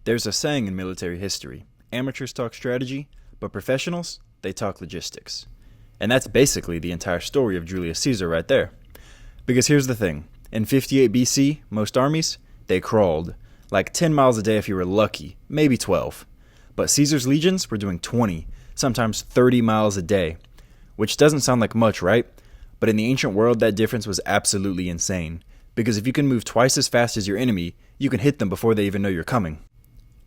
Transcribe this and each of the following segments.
There's a saying in military history: amateurs talk strategy, but professionals, they talk logistics. And that's basically the entire story of Julius Caesar right there. Because here's the thing: in 58 BC, most armies, they crawled. Like 10 miles a day if you were lucky, maybe 12. But Caesar's legions were doing 20, sometimes 30 miles a day. Which doesn't sound like much, right? But in the ancient world, that difference was absolutely insane. Because if you can move twice as fast as your enemy, you can hit them before they even know you're coming.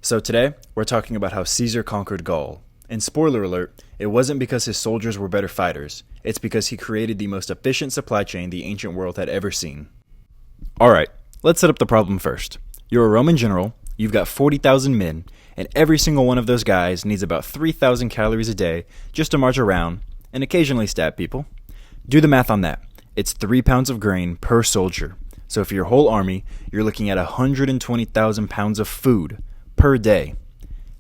So today, we're talking about how Caesar conquered Gaul. And spoiler alert, it wasn't because his soldiers were better fighters. It's because he created the most efficient supply chain the ancient world had ever seen. Alright, let's set up the problem first. You're a Roman general, you've got 40,000 men, and every single one of those guys needs about 3,000 calories a day just to march around and occasionally stab people. Do the math on that. It's 3 pounds of grain per soldier. So for your whole army, you're looking at 120,000 pounds of food per day.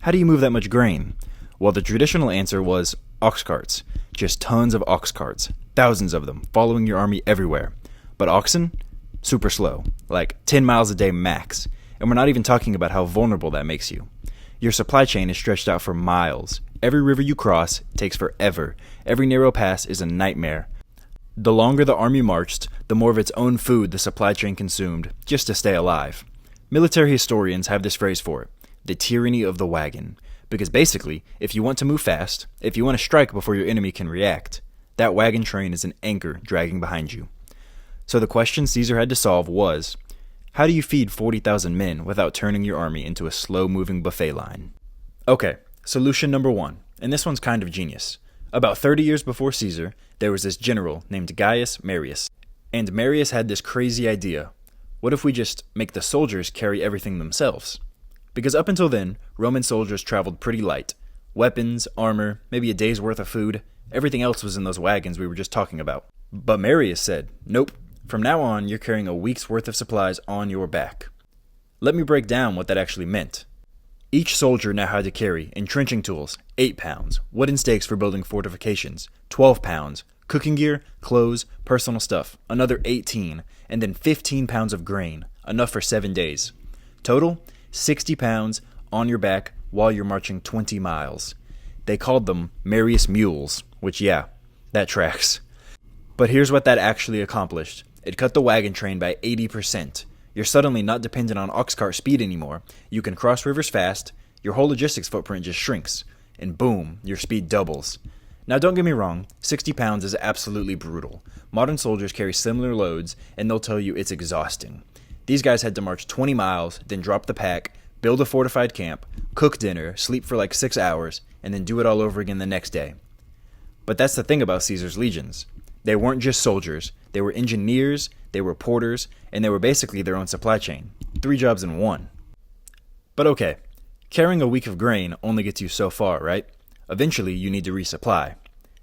How do you move that much grain? Well, the traditional answer was ox carts. Just tons of ox carts. Thousands of them, following your army everywhere. But oxen? Super slow. Like 10 miles a day max. And we're not even talking about how vulnerable that makes you. Your supply chain is stretched out for miles. Every river you cross takes forever. Every narrow pass is a nightmare. The longer the army marched, the more of its own food the supply chain consumed, just to stay alive. Military historians have this phrase for it: the tyranny of the wagon. Because basically, if you want to move fast, if you want to strike before your enemy can react, that wagon train is an anchor dragging behind you. So the question Caesar had to solve was, how do you feed 40,000 men without turning your army into a slow-moving buffet line? Okay, solution number one, and this one's kind of genius. About 30 years before Caesar, there was this general named Gaius Marius. And Marius had this crazy idea: what if we just make the soldiers carry everything themselves? Because up until then, Roman soldiers traveled pretty light. Weapons, armor, maybe a day's worth of food, everything else was in those wagons we were just talking about. But Marius said, nope, from now on you're carrying a week's worth of supplies on your back. Let me break down what that actually meant. Each soldier now had to carry entrenching tools, 8 pounds, wooden stakes for building fortifications, 12 pounds, cooking gear, clothes, personal stuff, another 18, and then 15 pounds of grain, enough for 7 days. Total, 60 pounds on your back while you're marching 20 miles. They called them Marius Mules, which yeah, that tracks. But here's what that actually accomplished. It cut the wagon train by 80%. You're suddenly not dependent on ox cart speed anymore. You can cross rivers fast, your whole logistics footprint just shrinks, and boom, your speed doubles. Now don't get me wrong, 60 pounds is absolutely brutal. Modern soldiers carry similar loads, and they'll tell you it's exhausting. These guys had to march 20 miles, then drop the pack, build a fortified camp, cook dinner, sleep for like 6 hours, and then do it all over again the next day. But that's the thing about Caesar's legions. They weren't just soldiers, they were engineers, they were porters, and they were basically their own supply chain. 3 jobs in one. But okay, carrying a week of grain only gets you so far, right? Eventually, you need to resupply.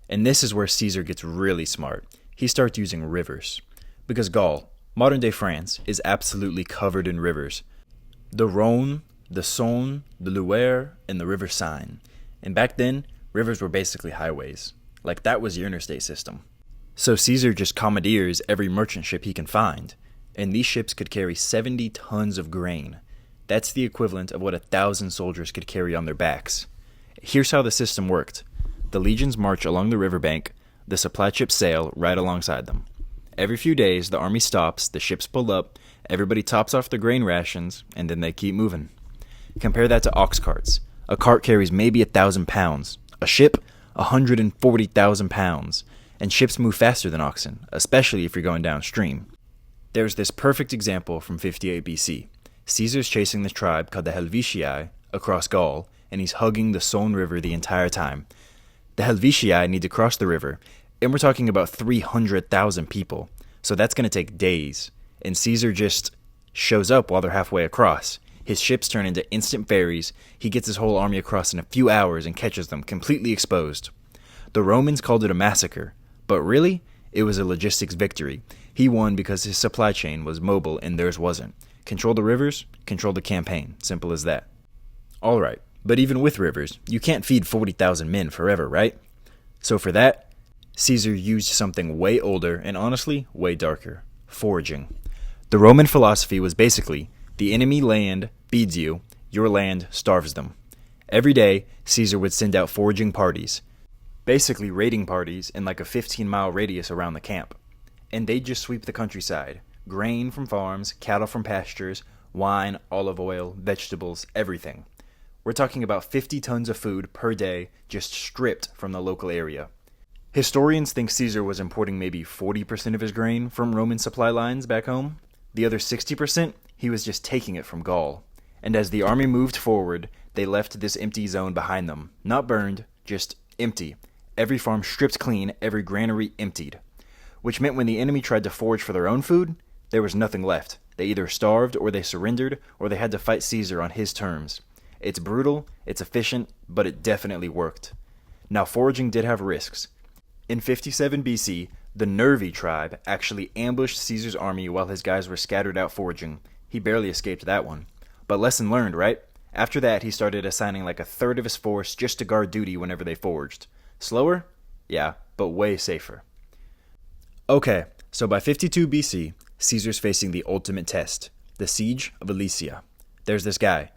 And this is where Caesar gets really smart. He starts using rivers. Because Gaul, modern-day France, is absolutely covered in rivers. The Rhone, the Saône, the Loire, and the River Seine. And back then, rivers were basically highways. Like that was your interstate system. So Caesar just commandeers every merchant ship he can find. And these ships could carry 70 tons of grain. That's the equivalent of what 1,000 soldiers could carry on their backs. Here's how the system worked. The legions march along the riverbank, the supply ships sail right alongside them. Every few days, the army stops, the ships pull up, everybody tops off their grain rations, and then they keep moving. Compare that to ox carts. A cart carries maybe 1,000 pounds. A ship, 140,000 pounds. And ships move faster than oxen, especially if you're going downstream. There's this perfect example from 58 BC. Caesar's chasing this tribe called the Helvetii across Gaul, and he's hugging the Saône River the entire time. The Helvetii need to cross the river, and we're talking about 300,000 people, so that's going to take days. And Caesar just shows up while they're halfway across. His ships turn into instant ferries, he gets his whole army across in a few hours and catches them completely exposed. The Romans called it a massacre, but really, it was a logistics victory. He won because his supply chain was mobile and theirs wasn't. Control the rivers, control the campaign. Simple as that. Alright, but even with rivers, you can't feed 40,000 men forever, right? So for that, Caesar used something way older and honestly, way darker. Foraging. The Roman philosophy was basically, the enemy land feeds you your land starves them. Every day, Caesar would send out foraging parties, basically raiding parties in like a 15-mile radius around the camp. And they'd just sweep the countryside. Grain from farms, cattle from pastures, wine, olive oil, vegetables, everything. We're talking about 50 tons of food per day just stripped from the local area. Historians think Caesar was importing maybe 40% of his grain from Roman supply lines back home. The other 60%, he was just taking it from Gaul. And as the army moved forward, they left this empty zone behind them. Not burned, just empty. Every farm stripped clean, every granary emptied. Which meant when the enemy tried to forage for their own food, there was nothing left. They either starved, or they surrendered, or they had to fight Caesar on his terms. It's brutal, it's efficient, but it definitely worked. Now, foraging did have risks. In 57 BC, the Nervi tribe actually ambushed Caesar's army while his guys were scattered out foraging. He barely escaped that one. But lesson learned, right? After that, he started assigning like a third of his force just to guard duty whenever they foraged. Slower? Yeah, but way safer. Okay, so by 52 BC, Caesar's facing the ultimate test, the Siege of Alesia. There's this guy,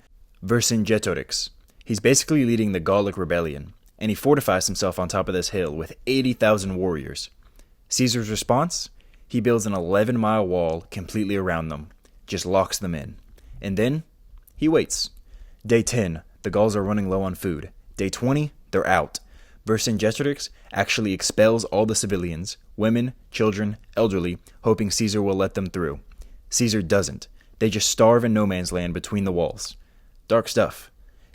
Vercingetorix. He's basically leading the Gallic rebellion, and he fortifies himself on top of this hill with 80,000 warriors. Caesar's response? He builds an 11-mile wall completely around them, just locks them in. And then, he waits. Day 10, the Gauls are running low on food. Day 20, they're out. Vercingetorix actually expels all the civilians, women, children, elderly, hoping Caesar will let them through. Caesar doesn't. They just starve in no man's land between the walls. Dark stuff.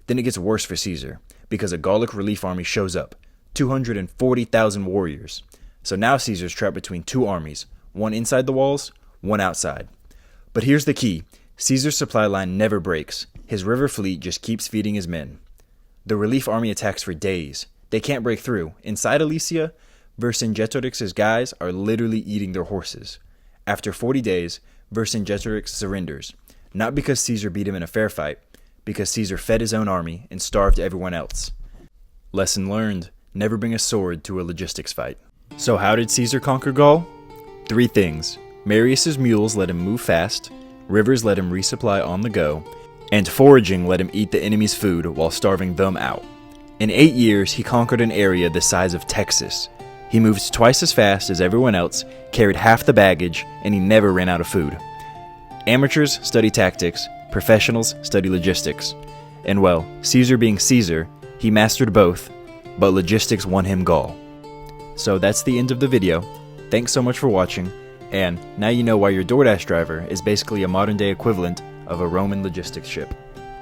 Then it gets worse for Caesar, because a Gallic relief army shows up. 240,000 warriors. So now Caesar's trapped between two armies, one inside the walls, one outside. But here's the key. Caesar's supply line never breaks. His river fleet just keeps feeding his men. The relief army attacks for days. They can't break through. Inside Alesia, Vercingetorix's guys are literally eating their horses. After 40 days, Vercingetorix surrenders. Not because Caesar beat him in a fair fight, because Caesar fed his own army and starved everyone else. Lesson learned, never bring a sword to a logistics fight. So how did Caesar conquer Gaul? 3 things. Marius's mules let him move fast, rivers let him resupply on the go, and foraging let him eat the enemy's food while starving them out. In 8 years, he conquered an area the size of Texas. He moved twice as fast as everyone else, carried half the baggage, and he never ran out of food. Amateurs study tactics, professionals study logistics. And well, Caesar being Caesar, he mastered both, but logistics won him Gaul. So that's the end of the video. Thanks so much for watching, and now you know why your DoorDash driver is basically a modern day equivalent of a Roman logistics ship.